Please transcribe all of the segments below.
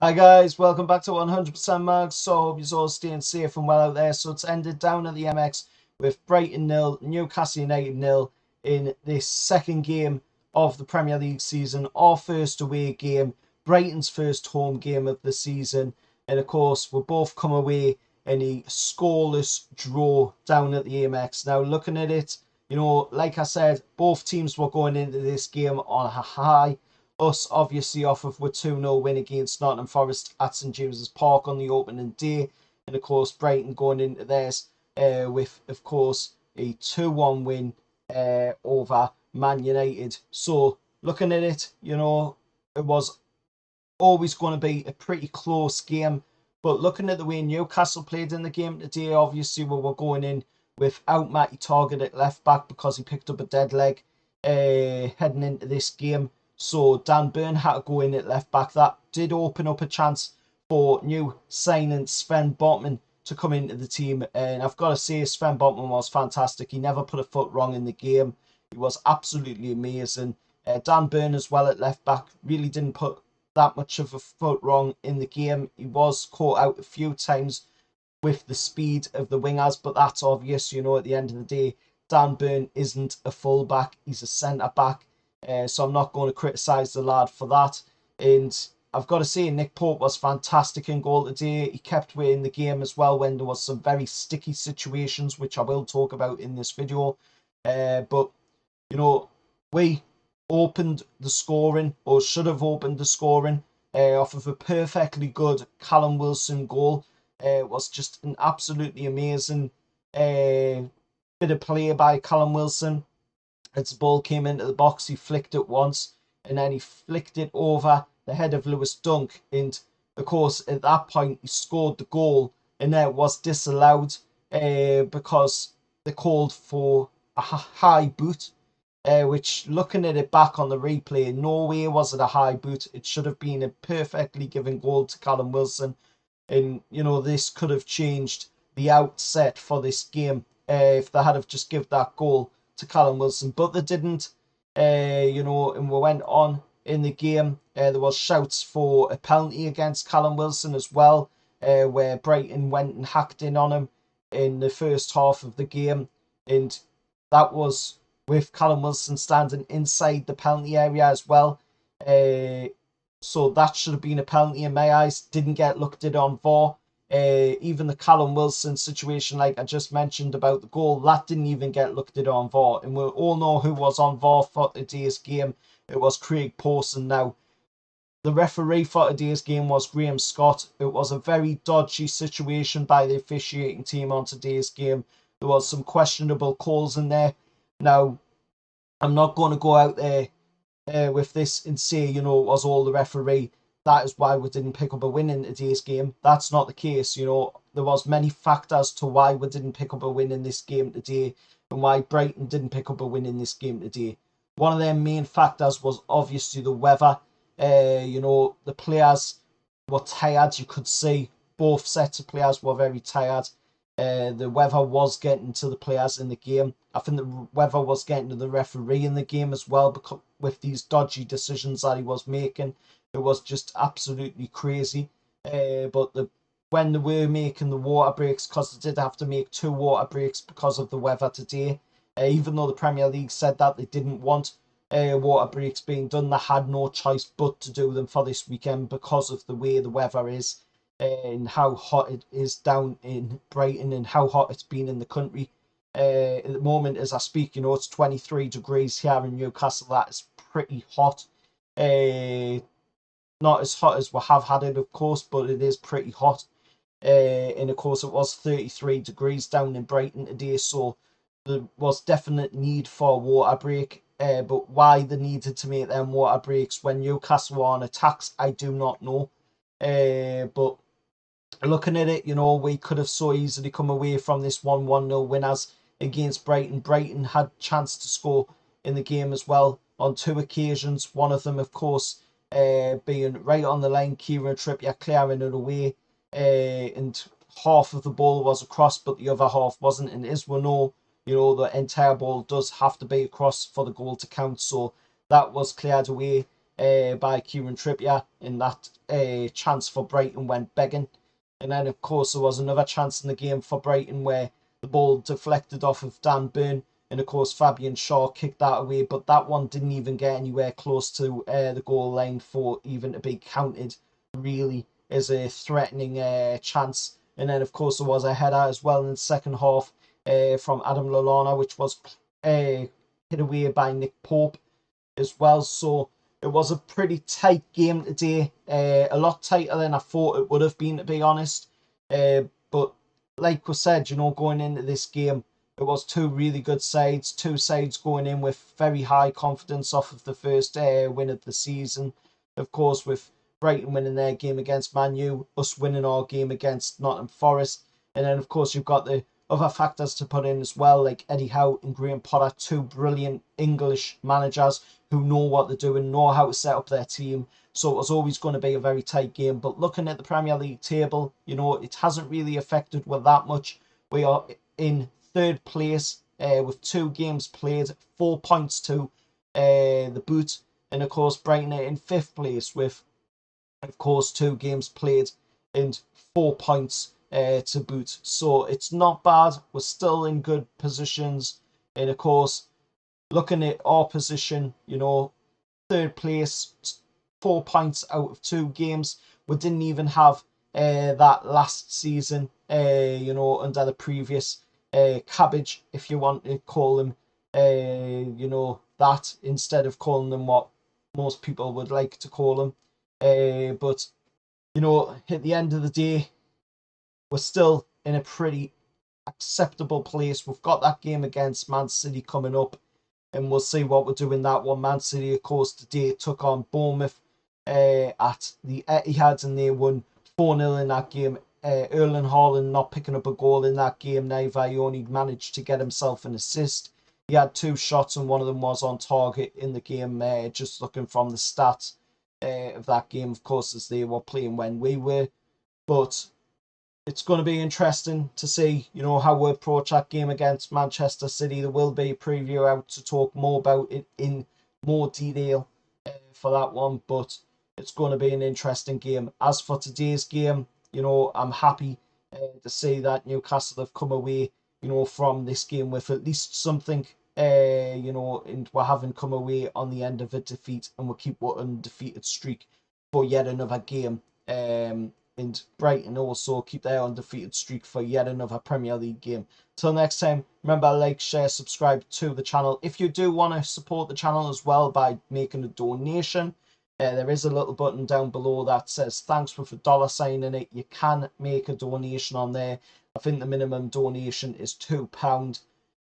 Hi guys, welcome back to 100% Mag. So hope you're all staying safe and well out there. So it's ended down at the MX with Brighton 0, Newcastle United 0 in this second game of the Premier League season. Our first away game, Brighton's first home game of the season. And of course, we'll both come away in a scoreless draw down at the MX. Now looking at it, like I said, both teams were going into this game on a high. Us obviously off of a 2-0 win against Nottingham Forest at St James's Park on the opening day, and of course Brighton going into theirs with of course a 2-1 win over Man United. So looking at it, it was always going to be a pretty close game. But looking at the way Newcastle played in the game today, obviously we were going in without Matty Target at left back because he picked up a dead leg heading into this game. So Dan Burn had to go in at left back. That did open up a chance for new signing Sven Botman to come into the team. And I've got to say, Sven Botman was fantastic. He never put a foot wrong in the game. He was absolutely amazing. Dan Burn as well at left back really didn't put that much of a foot wrong in the game. He was caught out a few times with the speed of the wingers, but that's obvious, at the end of the day, Dan Burn isn't a full-back, he's a centre-back. So I'm not going to criticise the lad for that. And I've got to say, Nick Pope was fantastic in goal today. He kept winning the game as well when there was some very sticky situations, which I will talk about in this video. But, we opened the scoring, or should have opened the scoring, off of a perfectly good Callum Wilson goal. It was just an absolutely amazing bit of play by Callum Wilson. As the ball came into the box, he flicked it once, and then he flicked it over the head of Lewis Dunk. And of course, at that point, he scored the goal, and then it was disallowed because they called for a high boot. Which, looking at it back on the replay, no way was it a high boot. It should have been a perfectly given goal to Callum Wilson. And, this could have changed the outset for this game if they had have just given that goal to Callum Wilson, but they didn't. And we went on in the game. There was shouts for a penalty against Callum Wilson as well, where Brighton went and hacked in on him in the first half of the game, and that was with Callum Wilson standing inside the penalty area as well. So that should have been a penalty in my eyes. Didn't get looked at on VAR. Even the Callum Wilson situation, like I just mentioned about the goal, that didn't even get looked at on VAR. And we all know who was on VAR for today's game. It was Craig Pawson. Now, the referee for today's game was Graham Scott. It was a very dodgy situation by the officiating team on today's game. There was some questionable calls in there. Now, I'm not going to go out there with this and say, it was all the referee. That is why we didn't pick up a win in today's game. That's not the case. There was many factors to why we didn't pick up a win in this game today and why Brighton didn't pick up a win in this game today. One of their main factors was obviously the weather. The players were tired. You could see both sets of players were very tired. The weather was getting to the players in the game. I think the weather was getting to the referee in the game as well, because with these dodgy decisions that he was making. It was just absolutely crazy. But when they were making the water breaks, because they did have to make 2 water breaks because of the weather today, even though the Premier League said that they didn't want water breaks being done, they had no choice but to do them for this weekend because of the way the weather is and how hot it is down in Brighton and how hot it's been in the country. At the moment, as I speak, it's 23 degrees here in Newcastle. That is pretty hot. Not as hot as we have had it, of course, but it is pretty hot. And of course, it was 33 degrees down in Brighton today, so there was definite need for a water break. But why they needed to make them water breaks when Newcastle were on attacks, I do not know. But looking at it, we could have so easily come away from this 1-1-0 winners against Brighton. Brighton had a chance to score in the game as well on 2 occasions. One of them, of course, being right on the line, Kieran Trippier clearing it away, and half of the ball was across, but the other half wasn't. And as we know, the entire ball does have to be across for the goal to count. So that was cleared away. by Kieran Trippier, and that chance for Brighton went begging. And then, of course, there was another chance in the game for Brighton where the ball deflected off of Dan Burn, and of course Fabian Shaw kicked that away, but that one didn't even get anywhere close to the goal line for even to be counted really as a threatening chance. And then, of course, there was a header as well in the second half from Adam Lallana, which was hit away by Nick Pope as well. So it was a pretty tight game today, a lot tighter than I thought it would have been, to be honest. But like we said, going into this game, it was two really good sides, two sides going in with very high confidence off of the first win of the season. Of course, with Brighton winning their game against Man U, us winning our game against Nottingham Forest. And then, of course, you've got the other factors to put in as well, like Eddie Howe and Graham Potter, two brilliant English managers who know what they're doing, know how to set up their team. So it was always going to be a very tight game. But looking at the Premier League table, it hasn't really affected with that much. We are in third place with 2 games played, 4 points to the boot. And of course, Brighton are in 5th place with, of course, 2 games played and 4 points to boot. So it's not bad. We're still in good positions. And of course, looking at our position, 3rd place, 4 points out of 2 games. We didn't even have that last season, under the previous cabbage, if you want to call them, that instead of calling them what most people would like to call them. But, at the end of the day, we're still in a pretty acceptable place. We've got that game against Man City coming up, and we'll see what we'll do in that one. Man City, of course, today took on Bournemouth at the Etihad, and they won 4-0 in that game. Erling Haaland not picking up a goal in that game neither. He only managed to get himself an assist. He had 2 shots, and one of them was on target in the game, just looking from the stats of that game, of course, as they were playing when we were. But it's going to be interesting to see, how we approach that game against Manchester City. There will be a preview out to talk more about it in more detail for that one, but it's going to be an interesting game. As for today's game, I'm happy to see that Newcastle have come away, from this game with at least something, and we haven't come away on the end of a defeat, and we'll keep our undefeated streak for yet another game. And Brighton also keep their undefeated streak for yet another Premier League game. Till next time, remember, like, share, subscribe to the channel. If you do want to support the channel as well by making a donation, there is a little button down below that says thanks with a $sign in it. You can make a donation on there. I think the minimum donation is £2.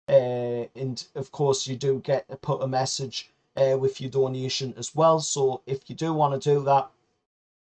And of course, you do get to put a message with your donation as well. So if you do want to do that,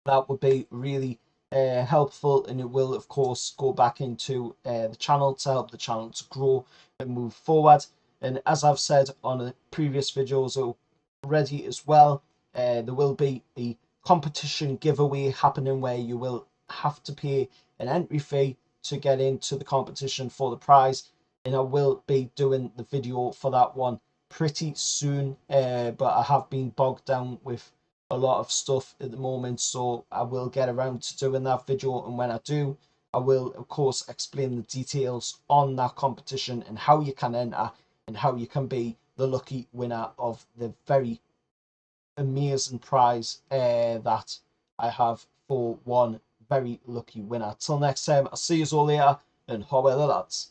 that would be really helpful, and it will of course go back into the channel to help the channel to grow and move forward. And as I've said on the previous videos already as well, there will be a competition giveaway happening where you will have to pay an entry fee to get into the competition for the prize, and I will be doing the video for that one pretty soon, but I have been bogged down with a lot of stuff at the moment, so I will get around to doing that video, and when I do, I will of course explain the details on that competition and how you can enter and how you can be the lucky winner of the very amazing prize that I have for one very lucky winner. Till next time, I'll see you all later, and how are the lads?